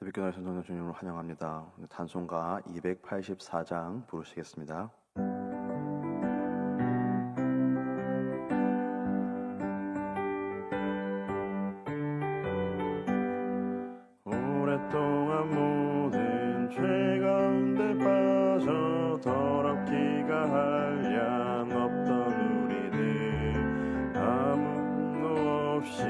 새벽기도의 선정의 주님을 환영합니다. 단송가 284장 부르시겠습니다. 오랫동안 모든 죄 가운데 빠져 더럽기가 한량 없던 우리들 아무 없이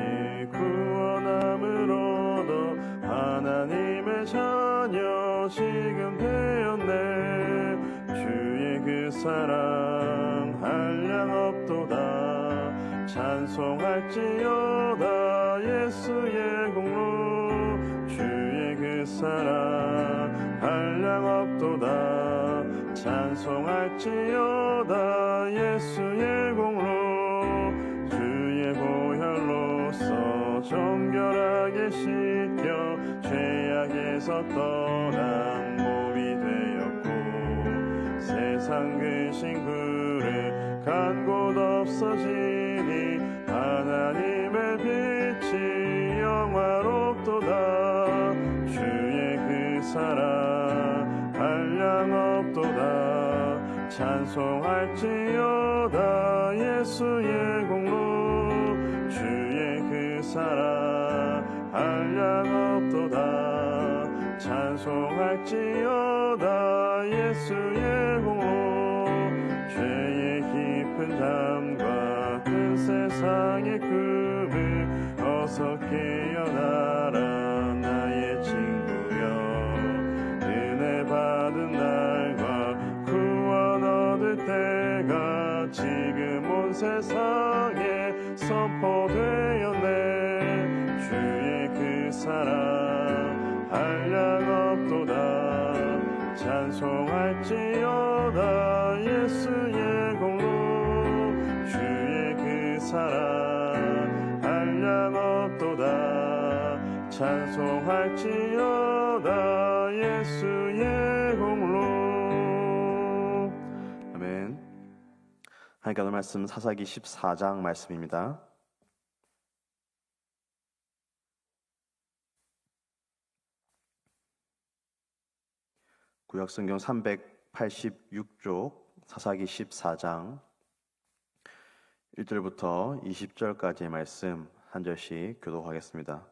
구원함을 얻어 하나님의 자녀 지금 되었네. 주의 그 사랑 한량 없도다. 찬송할지어다 예수의 공로. 주의 그 사랑 한량 없도다. 찬송할지어다 예수의 공로. 주의 보혈로서 정결하게 씻겨 죄악에서 떠난 몸이 되었고 세상 근심 그릇 간 곳 없어지니 하나님의 빛이 영화롭도다. 주의 그 사랑 한량 없도다. 찬송할지어다 예수의 공로. 주의 그 사랑 한량 없도다. 찬송할지어다 예수의 공로. 죄의 깊은 잠과 큰 세상의 꿈을 어서 깨어나라 나의 친구여. 은혜 받은 날과 구원 얻을 때가 지금 온 세상에 선포되었네. 주의 그 사랑 한량 없도다. 찬송할지어다 예수의 공로. 주의 그 사랑 한량 없도다. 찬송할지어다 예수의 공로. 아멘. 하나님께 오늘 말씀 사사기 14장 말씀입니다. 구약성경 386쪽 사사기 14장 1절부터 20절까지의 말씀 한 절씩 교독하겠습니다.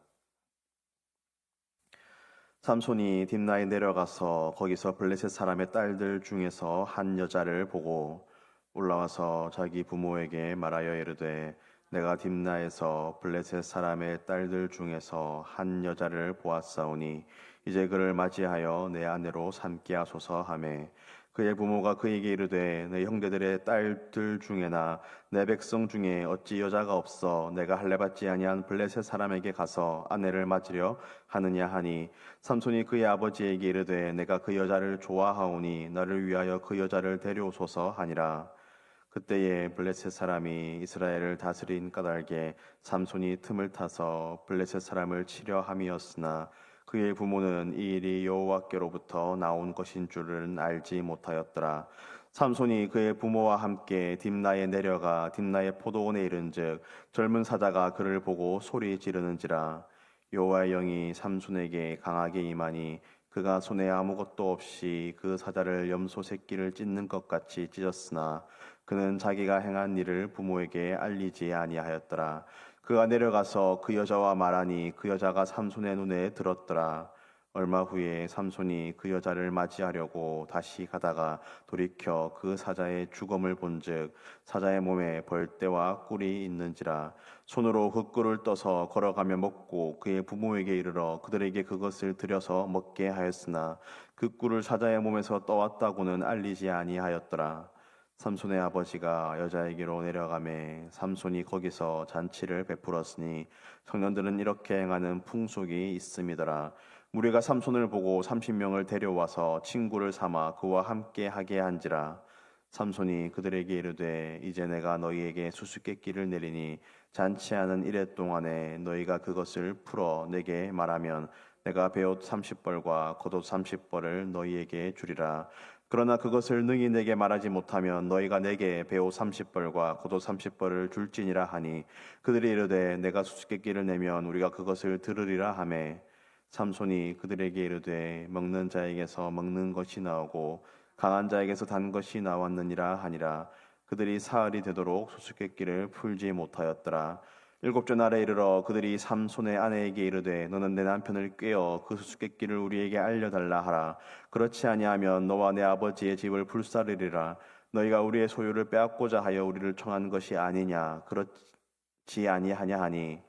삼손이 딥나에 내려가서 거기서 블레셋 사람의 딸들 중에서 한 여자를 보고 올라와서 자기 부모에게 말하여 이르되 내가 딥나에서 블레셋 사람의 딸들 중에서 한 여자를 보았사오니 이제 그를 맞이하여 내 아내로 삼게 하소서 하매 그의 부모가 그에게 이르되 내 형제들의 딸들 중에나 내 백성 중에 어찌 여자가 없어 내가 할례받지 아니한 블레셋 사람에게 가서 아내를 맞으려 하느냐 하니 삼손이 그의 아버지에게 이르되 내가 그 여자를 좋아하오니 나를 위하여 그 여자를 데려오소서 하니라. 그때에 블레셋 사람이 이스라엘을 다스린 까닭에 삼손이 틈을 타서 블레셋 사람을 치려 함이었으나 그의 부모는 이 일이 여호와께로부터 나온 것인 줄은 알지 못하였더라. 삼손이 그의 부모와 함께 딥나에 내려가 딥나의 포도원에 이른즉 젊은 사자가 그를 보고 소리 지르는지라. 여호와의 영이 삼손에게 강하게 임하니 그가 손에 아무것도 없이 그 사자를 염소 새끼를 찢는 것 같이 찢었으나 그는 자기가 행한 일을 부모에게 알리지 아니하였더라. 그가 내려가서 그 여자와 말하니 그 여자가 삼손의 눈에 들었더라. 얼마 후에 삼손이 그 여자를 맞이하려고 다시 가다가 돌이켜 그 사자의 죽음을 본즉 사자의 몸에 벌떼와 꿀이 있는지라. 손으로 그 꿀을 떠서 걸어가며 먹고 그의 부모에게 이르러 그들에게 그것을 들여서 먹게 하였으나 그 꿀을 사자의 몸에서 떠왔다고는 알리지 아니하였더라. 삼손의 아버지가 여자에게로 내려가매 삼손이 거기서 잔치를 베풀었으니 청년들은 이렇게 행하는 풍속이 있음이더라. 무리가 삼손을 보고 30명을 데려와서 친구를 삼아 그와 함께 하게 한지라. 삼손이 그들에게 이르되 이제 내가 너희에게 수수께끼를 내리니 잔치하는 이래 동안에 너희가 그것을 풀어 내게 말하면 내가 베옷 30벌과 겉옷 30벌을 너희에게 주리라. 그러나 그것을 능히 내게 말하지 못하면 너희가 내게 베옷 30벌과 겉옷 30벌을 줄지니라 하니 그들이 이르되 내가 수수께끼를 내면 우리가 그것을 들으리라 하매 삼손이 그들에게 이르되 먹는 자에게서 먹는 것이 나오고 강한 자에게서 단 것이 나왔느니라 하니라. 그들이 사흘이 되도록 수수께끼를 풀지 못하였더라. 일곱째 날에 이르러 그들이 삼손의 아내에게 이르되 너는 내 남편을 꾀어 그 수수께끼를 우리에게 알려달라 하라. 그렇지 아니하면 너와 내 아버지의 집을 불사르리라. 너희가 우리의 소유를 빼앗고자 하여 우리를 청한 것이 아니냐. 그렇지 아니하냐 하니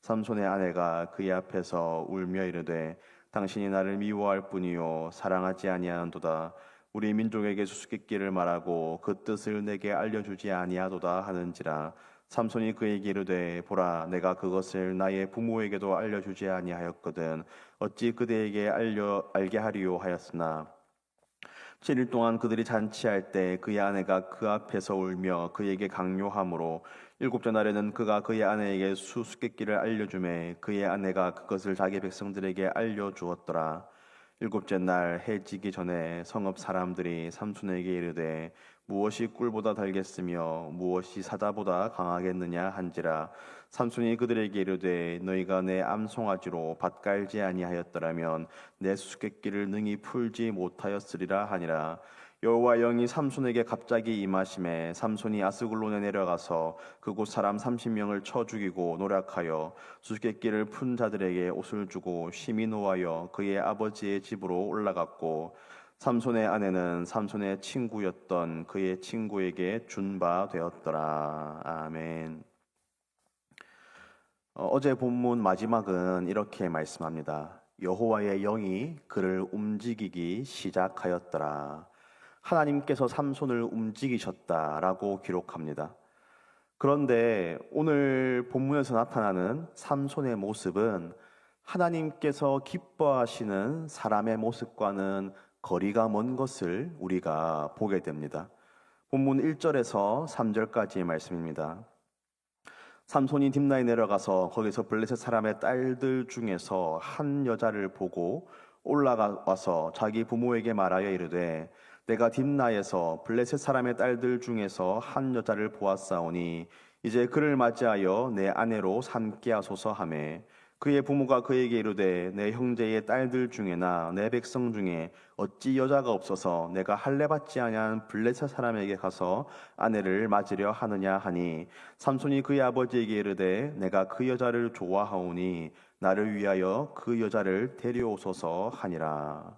삼손의 아내가 그의 앞에서 울며 이르되 당신이 나를 미워할 뿐이요 사랑하지 아니하는도다. 우리 민족에게 수수께끼를 말하고 그 뜻을 내게 알려주지 아니하도다 하는지라. 삼손이 그에게 이르되 보라 내가 그것을 나의 부모에게도 알려주지 아니하였거든 어찌 그대에게 알게 하리요 하였으나 7일 동안 그들이 잔치할 때 그의 아내가 그 앞에서 울며 그에게 강요하므로 일곱째 날에는 그가 그의 아내에게 수수께끼를 알려주매 그의 아내가 그것을 자기 백성들에게 알려주었더라. 일곱째 날 해 지기 전에 성읍 사람들이 삼손에게 이르되 무엇이 꿀보다 달겠으며 무엇이 사자보다 강하겠느냐 한지라. 삼손이 그들에게 이르되 너희가 내 암송아지로 밭 깔지 아니하였더라면 내 수수께끼를 능히 풀지 못하였으리라 하니라. 여호와 영이 삼손에게 갑자기 임하심에 삼손이 아스글론에 내려가서 그곳 사람 30명을 쳐 죽이고 노략하여 수수께끼를 푼 자들에게 옷을 주고 심히 노하여 그의 아버지의 집으로 올라갔고 삼손의 아내는 삼손의 친구였던 그의 친구에게 준 바 되었더라. 아멘. 어제 본문 마지막은 이렇게 말씀합니다. 여호와의 영이 그를 움직이기 시작하였더라. 하나님께서 삼손을 움직이셨다라고 기록합니다. 그런데 오늘 본문에서 나타나는 삼손의 모습은 하나님께서 기뻐하시는 사람의 모습과는 거리가 먼 것을 우리가 보게 됩니다. 본문 1절에서 3절까지의 말씀입니다. 삼손이 딥나에 내려가서 거기서 블레셋 사람의 딸들 중에서 한 여자를 보고 올라가서 자기 부모에게 말하여 이르되 내가 딥나에서 블레셋 사람의 딸들 중에서 한 여자를 보았사오니 이제 그를 맞이하여 내 아내로 삼게 하소서 하매 그의 부모가 그에게 이르되 내 형제의 딸들 중에나 내 백성 중에 어찌 여자가 없어서 내가 할례 받지 아니한 블레셋 사람에게 가서 아내를 맞으려 하느냐 하니 삼손이 그의 아버지에게 이르되 내가 그 여자를 좋아하오니 나를 위하여 그 여자를 데려오소서 하니라.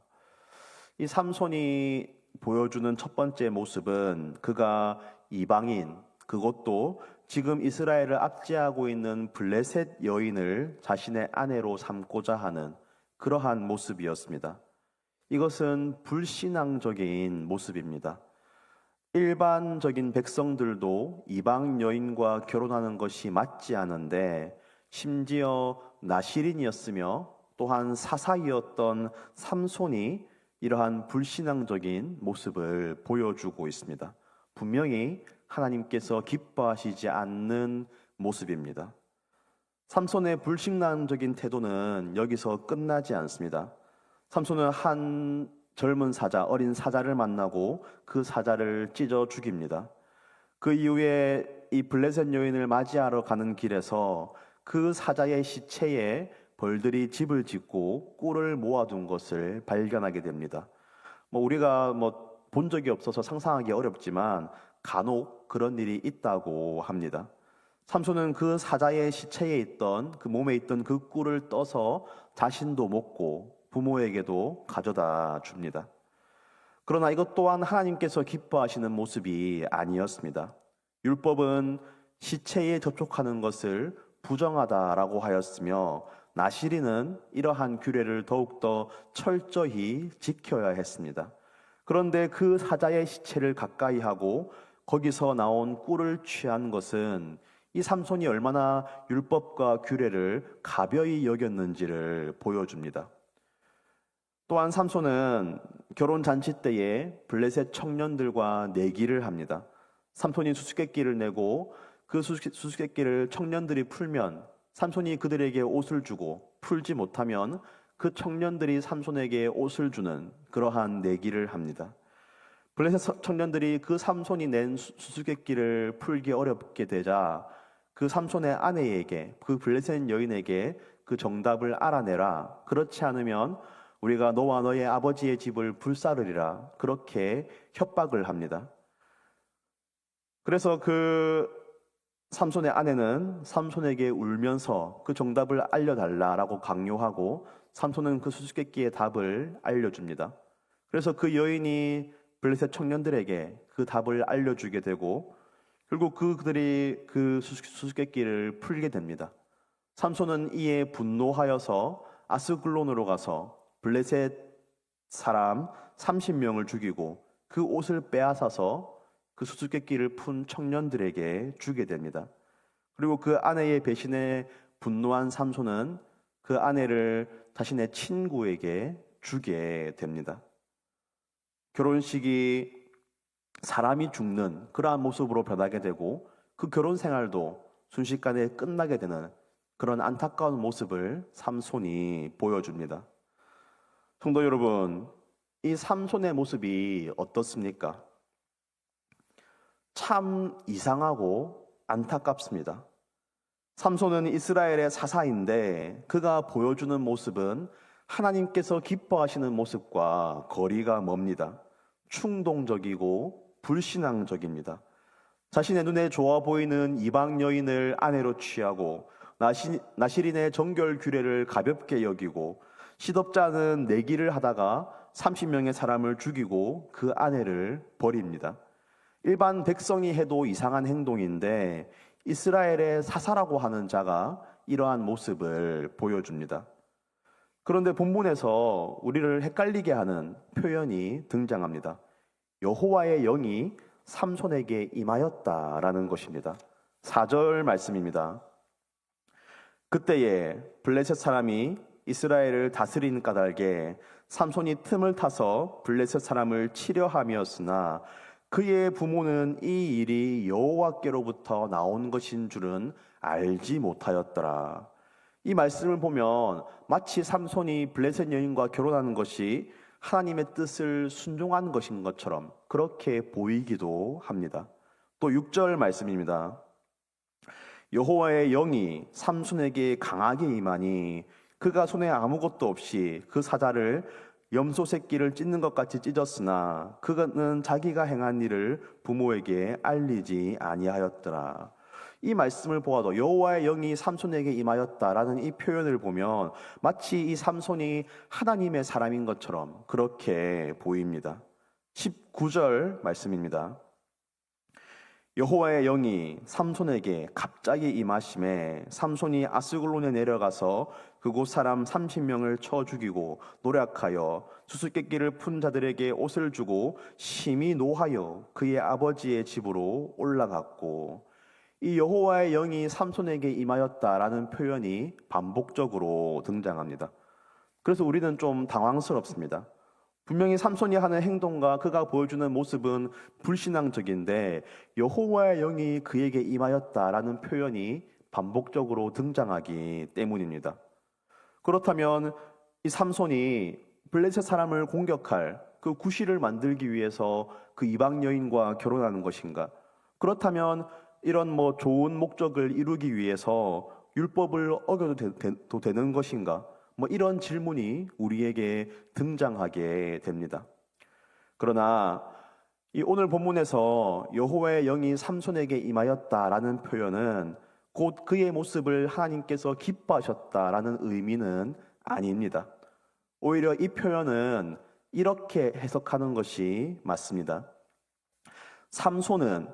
이 삼손이 보여주는 첫 번째 모습은 그가 이방인, 그것도 지금 이스라엘을 압제하고 있는 블레셋 여인을 자신의 아내로 삼고자 하는 그러한 모습이었습니다. 이것은 불신앙적인 모습입니다. 일반적인 백성들도 이방 여인과 결혼하는 것이 맞지 않은데 심지어 나시린이었으며 또한 사사이었던 삼손이 이러한 불신앙적인 모습을 보여주고 있습니다. 분명히 하나님께서 기뻐하시지 않는 모습입니다. 삼손의 불신앙적인 태도는 여기서 끝나지 않습니다. 삼손은 한 젊은 사자, 어린 사자를 만나고 그 사자를 찢어 죽입니다. 그 이후에 이 블레셋 여인을 맞이하러 가는 길에서 그 사자의 시체에 벌들이 집을 짓고 꿀을 모아둔 것을 발견하게 됩니다. 우리가 본 적이 없어서 상상하기 어렵지만 간혹 그런 일이 있다고 합니다. 삼손은 그 사자의 시체에 있던 그 몸에 있던 그 꿀을 떠서 자신도 먹고 부모에게도 가져다 줍니다. 그러나 이것 또한 하나님께서 기뻐하시는 모습이 아니었습니다. 율법은 시체에 접촉하는 것을 부정하다라고 하였으며 나시린은 이러한 규례를 더욱더 철저히 지켜야 했습니다. 그런데 그 사자의 시체를 가까이 하고 거기서 나온 꿀을 취한 것은 이 삼손이 얼마나 율법과 규례를 가벼이 여겼는지를 보여줍니다. 또한 삼손은 결혼잔치 때에 블레셋 청년들과 내기를 합니다. 삼손이 수수께끼를 내고 그 수수께끼를 청년들이 풀면 삼손이 그들에게 옷을 주고 풀지 못하면 그 청년들이 삼손에게 옷을 주는 그러한 내기를 합니다. 블레셋 청년들이 그 삼손이 낸 수수께끼를 풀기 어렵게 되자 그 삼손의 아내에게, 그 블레셋 여인에게 그 정답을 알아내라. 그렇지 않으면 우리가 너와 너의 아버지의 집을 불사르리라. 그렇게 협박을 합니다. 그래서 그 삼손의 아내는 삼손에게 울면서 그 정답을 알려달라라고 강요하고 삼손은 그 수수께끼의 답을 알려줍니다. 그래서 그 여인이 블레셋 청년들에게 그 답을 알려주게 되고 결국 그들이 그 수수께끼를 풀게 됩니다. 삼손은 이에 분노하여서 아스글론으로 가서 블레셋 사람 30명을 죽이고 그 옷을 빼앗아서 그 수수께끼를 푼 청년들에게 주게 됩니다. 그리고 그 아내의 배신에 분노한 삼손은 그 아내를 자신의 친구에게 주게 됩니다. 결혼식이 사람이 죽는 그러한 모습으로 변하게 되고 그 결혼 생활도 순식간에 끝나게 되는 그런 안타까운 모습을 삼손이 보여줍니다. 성도 여러분, 이 삼손의 모습이 어떻습니까? 참 이상하고 안타깝습니다. 삼손은 이스라엘의 사사인데 그가 보여주는 모습은 하나님께서 기뻐하시는 모습과 거리가 멉니다. 충동적이고 불신앙적입니다. 자신의 눈에 좋아 보이는 이방 여인을 아내로 취하고 나시린의 정결 규례를 가볍게 여기고 시덥지 않은 내기를 하다가 30명의 사람을 죽이고 그 아내를 버립니다. 일반 백성이 해도 이상한 행동인데 이스라엘의 사사라고 하는 자가 이러한 모습을 보여줍니다. 그런데 본문에서 우리를 헷갈리게 하는 표현이 등장합니다. 여호와의 영이 삼손에게 임하였다라는 것입니다. 4절 말씀입니다. 그때에 블레셋 사람이 이스라엘을 다스린 까닭에 삼손이 틈을 타서 블레셋 사람을 치려 함이었으나 그의 부모는 이 일이 여호와께로부터 나온 것인 줄은 알지 못하였더라. 이 말씀을 보면 마치 삼손이 블레셋 여인과 결혼하는 것이 하나님의 뜻을 순종한 것인 것처럼 그렇게 보이기도 합니다. 또 6절 말씀입니다. 여호와의 영이 삼손에게 강하게 임하니 그가 손에 아무것도 없이 그 사자를 염소 새끼를 찢는 것 같이 찢었으나 그는 자기가 행한 일을 부모에게 알리지 아니하였더라. 이 말씀을 보아도 여호와의 영이 삼손에게 임하였다라는 이 표현을 보면 마치 이 삼손이 하나님의 사람인 것처럼 그렇게 보입니다. 19절 말씀입니다. 여호와의 영이 삼손에게 갑자기 임하심에 삼손이 아스글론에 내려가서 그곳 사람 30명을 쳐 죽이고 노략하여 수수께끼를 푼 자들에게 옷을 주고 심히 노하여 그의 아버지의 집으로 올라갔고, 이 여호와의 영이 삼손에게 임하였다라는 표현이 반복적으로 등장합니다. 그래서 우리는 좀 당황스럽습니다. 분명히 삼손이 하는 행동과 그가 보여주는 모습은 불신앙적인데 여호와의 영이 그에게 임하였다라는 표현이 반복적으로 등장하기 때문입니다. 그렇다면 이 삼손이 블레셋 사람을 공격할 그 구실을 만들기 위해서 그 이방 여인과 결혼하는 것인가? 그렇다면 이런 좋은 목적을 이루기 위해서 율법을 어겨도 되는 것인가? 이런 질문이 우리에게 등장하게 됩니다. 그러나 이 오늘 본문에서 여호와의 영이 삼손에게 임하였다라는 표현은 곧 그의 모습을 하나님께서 기뻐하셨다라는 의미는 아닙니다. 오히려 이 표현은 이렇게 해석하는 것이 맞습니다. 삼손은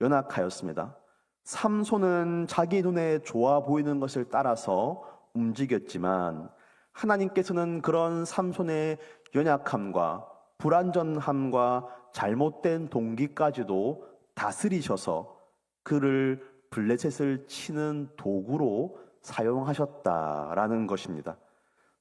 연약하였습니다. 삼손은 자기 눈에 좋아 보이는 것을 따라서 움직였지만 하나님께서는 그런 삼손의 연약함과 불완전함과 잘못된 동기까지도 다스리셔서 그를 블레셋을 치는 도구로 사용하셨다라는 것입니다.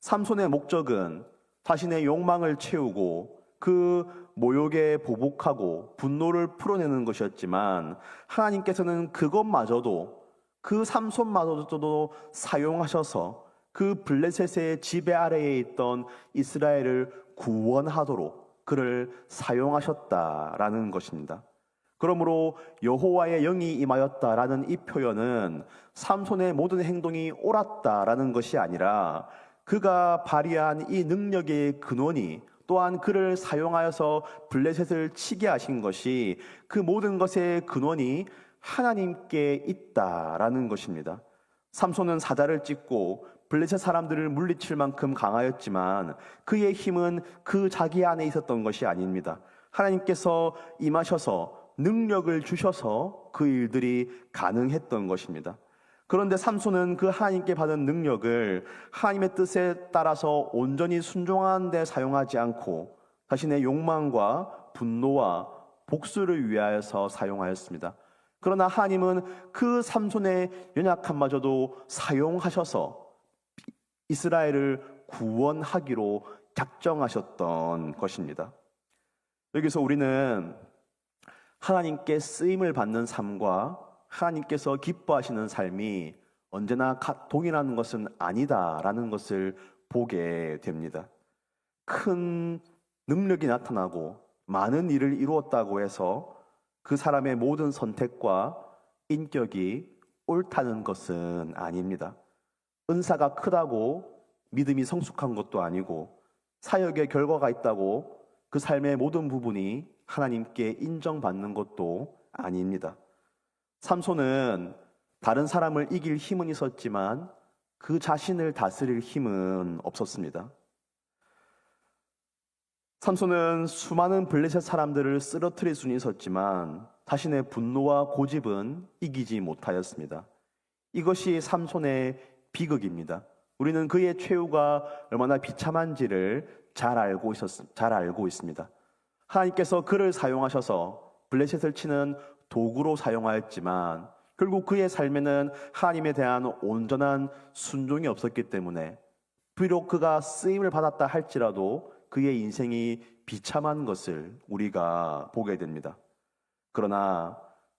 삼손의 목적은 자신의 욕망을 채우고 그 모욕에 보복하고 분노를 풀어내는 것이었지만 하나님께서는 그것마저도 그 삼손마저도 사용하셔서 그 블레셋의 지배 아래에 있던 이스라엘을 구원하도록 그를 사용하셨다라는 것입니다. 그러므로 여호와의 영이 임하였다라는 이 표현은 삼손의 모든 행동이 옳았다라는 것이 아니라 그가 발휘한 이 능력의 근원이 또한 그를 사용하여서 블레셋을 치게 하신 것이 그 모든 것의 근원이 하나님께 있다라는 것입니다. 삼손은 사자를 찢고 블레셋 사람들을 물리칠 만큼 강하였지만 그의 힘은 그 자기 안에 있었던 것이 아닙니다. 하나님께서 임하셔서 능력을 주셔서 그 일들이 가능했던 것입니다. 그런데 삼손은 그 하나님께 받은 능력을 하나님의 뜻에 따라서 온전히 순종하는 데 사용하지 않고 자신의 욕망과 분노와 복수를 위하여서 사용하였습니다. 그러나 하나님은 그 삼손의 연약함마저도 사용하셔서 이스라엘을 구원하기로 작정하셨던 것입니다. 여기서 우리는 하나님께 쓰임을 받는 삶과 하나님께서 기뻐하시는 삶이 언제나 동일한 것은 아니다라는 것을 보게 됩니다. 큰 능력이 나타나고 많은 일을 이루었다고 해서 그 사람의 모든 선택과 인격이 옳다는 것은 아닙니다. 은사가 크다고 믿음이 성숙한 것도 아니고 사역의 결과가 있다고 그 삶의 모든 부분이 하나님께 인정받는 것도 아닙니다. 삼손은 다른 사람을 이길 힘은 있었지만 그 자신을 다스릴 힘은 없었습니다. 삼손은 수많은 블레셋 사람들을 쓰러뜨릴 수는 있었지만 자신의 분노와 고집은 이기지 못하였습니다. 이것이 삼손의 비극입니다. 우리는 그의 최후가 얼마나 비참한지를 잘 알고 있습니다. 하나님께서 그를 사용하셔서 블레셋을 치는 도구로 사용하였지만 결국 그의 삶에는 하나님에 대한 온전한 순종이 없었기 때문에 비록 그가 쓰임을 받았다 할지라도 그의 인생이 비참한 것을 우리가 보게 됩니다. 그러나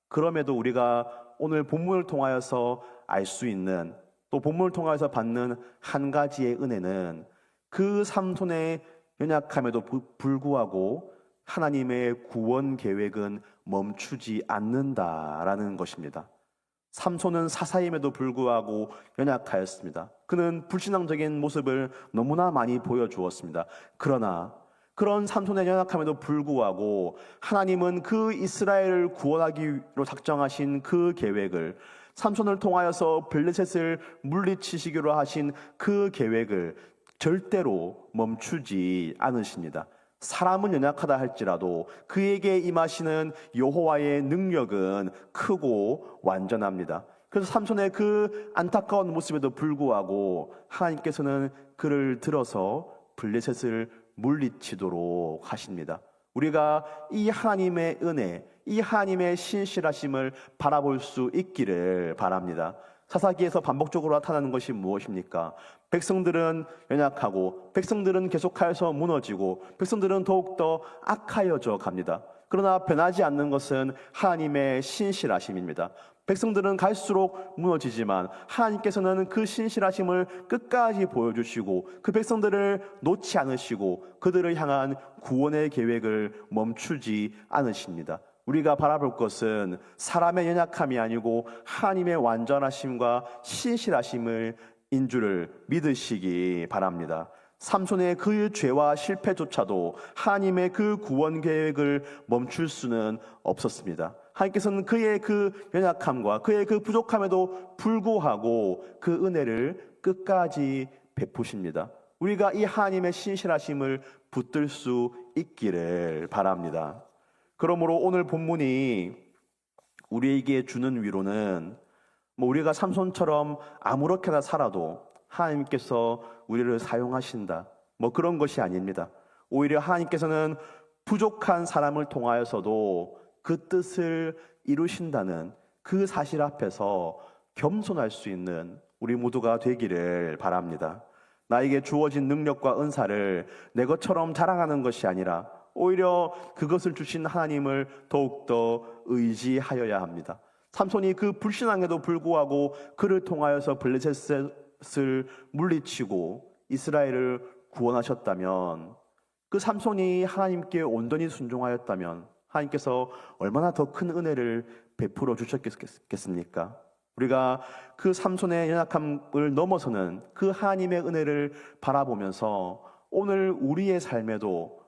그럼에도 우리가 오늘 본문을 통하여서 알 수 있는 또 본문을 통하여서 받는 한 가지의 은혜는 그 삼손의 연약함에도 불구하고 하나님의 구원 계획은 멈추지 않는다라는 것입니다. 삼손은 사사임에도 불구하고 연약하였습니다. 그는 불신앙적인 모습을 너무나 많이 보여주었습니다. 그러나 그런 삼손의 연약함에도 불구하고 하나님은 그 이스라엘을 구원하기로 작정하신 그 계획을, 삼손을 통하여서 블레셋을 물리치시기로 하신 그 계획을 절대로 멈추지 않으십니다. 사람은 연약하다 할지라도 그에게 임하시는 여호와의 능력은 크고 완전합니다. 그래서 삼손의 그 안타까운 모습에도 불구하고 하나님께서는 그를 들어서 블레셋을 물리치도록 하십니다. 우리가 이 하나님의 은혜, 이 하나님의 신실하심을 바라볼 수 있기를 바랍니다. 사사기에서 반복적으로 나타나는 것이 무엇입니까? 백성들은 연약하고 백성들은 계속하여서 무너지고 백성들은 더욱더 악하여져 갑니다. 그러나 변하지 않는 것은 하나님의 신실하심입니다. 백성들은 갈수록 무너지지만 하나님께서는 그 신실하심을 끝까지 보여주시고 그 백성들을 놓지 않으시고 그들을 향한 구원의 계획을 멈추지 않으십니다. 우리가 바라볼 것은 사람의 연약함이 아니고 하나님의 완전하심과 신실하심을 인 줄을 믿으시기 바랍니다. 삼손의 그 죄와 실패조차도 하나님의 그 구원 계획을 멈출 수는 없었습니다. 하나님께서는 그의 그 연약함과 그의 그 부족함에도 불구하고 그 은혜를 끝까지 베푸십니다. 우리가 이 하나님의 신실하심을 붙들 수 있기를 바랍니다. 그러므로 오늘 본문이 우리에게 주는 위로는 우리가 삼손처럼 아무렇게나 살아도 하나님께서 우리를 사용하신다, 그런 것이 아닙니다. 오히려 하나님께서는 부족한 사람을 통하여서도 그 뜻을 이루신다는 그 사실 앞에서 겸손할 수 있는 우리 모두가 되기를 바랍니다. 나에게 주어진 능력과 은사를 내 것처럼 자랑하는 것이 아니라 오히려 그것을 주신 하나님을 더욱더 의지하여야 합니다. 삼손이 그 불신앙에도 불구하고 그를 통하여서 블레셋을 물리치고 이스라엘을 구원하셨다면, 그 삼손이 하나님께 온전히 순종하였다면 하나님께서 얼마나 더 큰 은혜를 베풀어 주셨겠습니까? 우리가 그 삼손의 연약함을 넘어서는 그 하나님의 은혜를 바라보면서 오늘 우리의 삶에도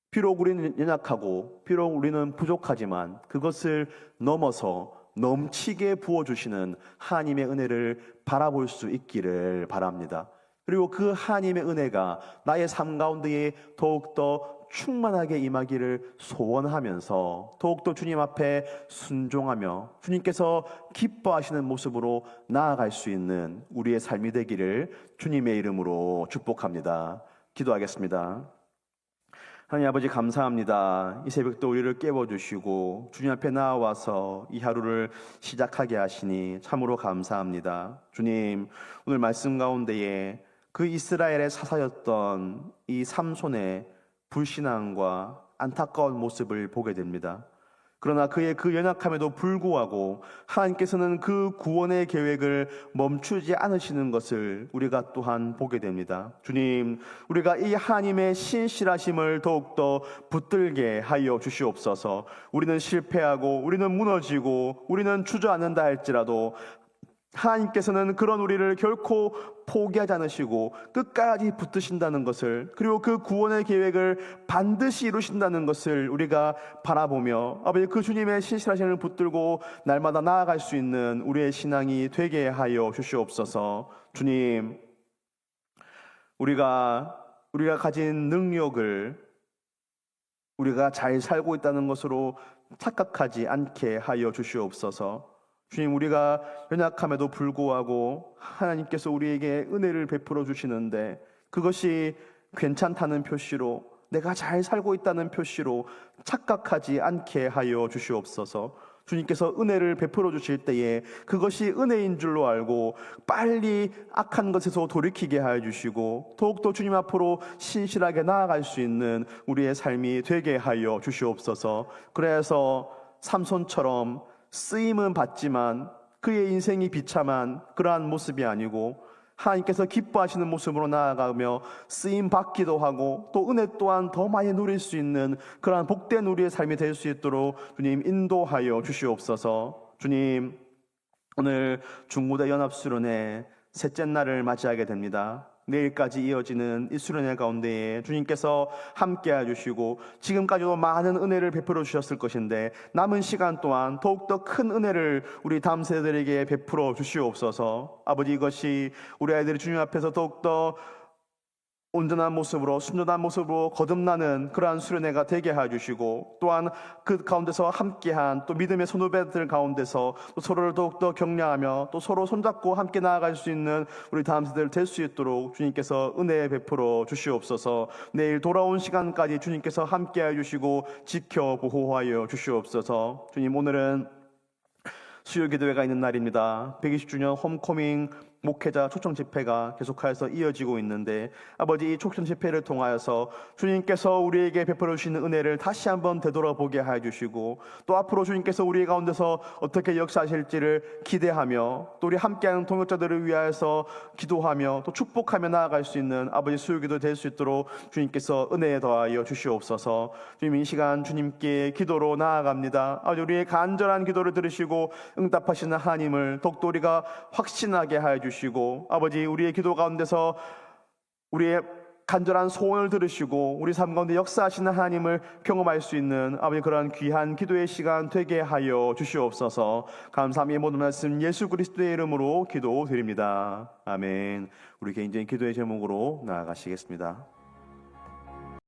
비록 우리는 연약하고 비록 우리는 부족하지만 그것을 넘어서 넘치게 부어주시는 하나님의 은혜를 바라볼 수 있기를 바랍니다. 그리고 그 하나님의 은혜가 나의 삶 가운데에 더욱더 충만하게 임하기를 소원하면서 더욱더 주님 앞에 순종하며 주님께서 기뻐하시는 모습으로 나아갈 수 있는 우리의 삶이 되기를 주님의 이름으로 축복합니다. 기도하겠습니다. 하나님 아버지 감사합니다. 이 새벽도 우리를 깨워주시고 주님 앞에 나와서 이 하루를 시작하게 하시니 참으로 감사합니다. 주님, 오늘 말씀 가운데에 그 이스라엘의 사사였던 이 삼손의 불신앙과 안타까운 모습을 보게 됩니다. 그러나 그의 그 연약함에도 불구하고 하나님께서는 그 구원의 계획을 멈추지 않으시는 것을 우리가 또한 보게 됩니다. 주님, 우리가 이 하나님의 신실하심을 더욱더 붙들게 하여 주시옵소서. 우리는 실패하고 우리는 무너지고 우리는 주저앉는다 할지라도 하나님께서는 그런 우리를 결코 포기하지 않으시고 끝까지 붙드신다는 것을, 그리고 그 구원의 계획을 반드시 이루신다는 것을 우리가 바라보며 아버지 그 주님의 신실하심을 붙들고 날마다 나아갈 수 있는 우리의 신앙이 되게 하여 주시옵소서. 주님, 우리가 가진 능력을 우리가 잘 살고 있다는 것으로 착각하지 않게 하여 주시옵소서. 주님, 우리가 연약함에도 불구하고 하나님께서 우리에게 은혜를 베풀어 주시는데 그것이 괜찮다는 표시로, 내가 잘 살고 있다는 표시로 착각하지 않게 하여 주시옵소서. 주님께서 은혜를 베풀어 주실 때에 그것이 은혜인 줄로 알고 빨리 악한 것에서 돌이키게 하여 주시고 더욱더 주님 앞으로 신실하게 나아갈 수 있는 우리의 삶이 되게 하여 주시옵소서. 그래서 삼손처럼 쓰임은 받지만 그의 인생이 비참한 그러한 모습이 아니고 하나님께서 기뻐하시는 모습으로 나아가며 쓰임 받기도 하고 또 은혜 또한 더 많이 누릴 수 있는 그러한 복된 우리의 삶이 될 수 있도록 주님 인도하여 주시옵소서. 주님, 오늘 중무대 연합수련회 셋째 날을 맞이하게 됩니다. 내일까지 이어지는 이 수련회 가운데에 주님께서 함께해 주시고 지금까지도 많은 은혜를 베풀어 주셨을 것인데 남은 시간 동안 더욱더 큰 은혜를 우리 다음 세대들에게 베풀어 주시옵소서. 아버지, 이것이 우리 아이들이 주님 앞에서 더욱더 온전한 모습으로 순전한 모습으로 거듭나는 그러한 수련회가 되게 해주시고 또한 그 가운데서 함께한 또 믿음의 선후배들 가운데서 또 서로를 더욱더 격려하며 또 서로 손잡고 함께 나아갈 수 있는 우리 다음 세대를 될 수 있도록 주님께서 은혜 베풀어 주시옵소서. 내일 돌아온 시간까지 주님께서 함께 해주시고 지켜 보호하여 주시옵소서. 주님, 오늘은 수요기도회가 있는 날입니다. 120주년 홈커밍 목회자 초청 집회가 계속하여서 이어지고 있는데 아버지, 이 초청 집회를 통하여서 주님께서 우리에게 베풀어 주시는 은혜를 다시 한번 되돌아보게 하여 주시고 또 앞으로 주님께서 우리 가운데서 어떻게 역사하실지를 기대하며 또 우리 함께하는 동역자들을 위하여서 기도하며 또 축복하며 나아갈 수 있는 아버지 수요기도 될 수 있도록 주님께서 은혜에 더하여 주시옵소서. 주님, 이 시간 주님께 기도로 나아갑니다. 아버지, 우리의 간절한 기도를 들으시고 응답하시는 하나님을 더욱더 우리가 확신하게 하여 주시고 아버지, 우리의 기도 가운데서 우리의 간절한 소원을 들으시고 우리 삶 가운데 역사하시는 하나님을 경험할 수 있는 아버지 그러한 귀한 기도의 시간 되게 하여 주시옵소서. 감사함의 모든 말씀 예수 그리스도의 이름으로 기도드립니다. 아멘. 우리 개인적인 기도의 제목으로 나아가시겠습니다.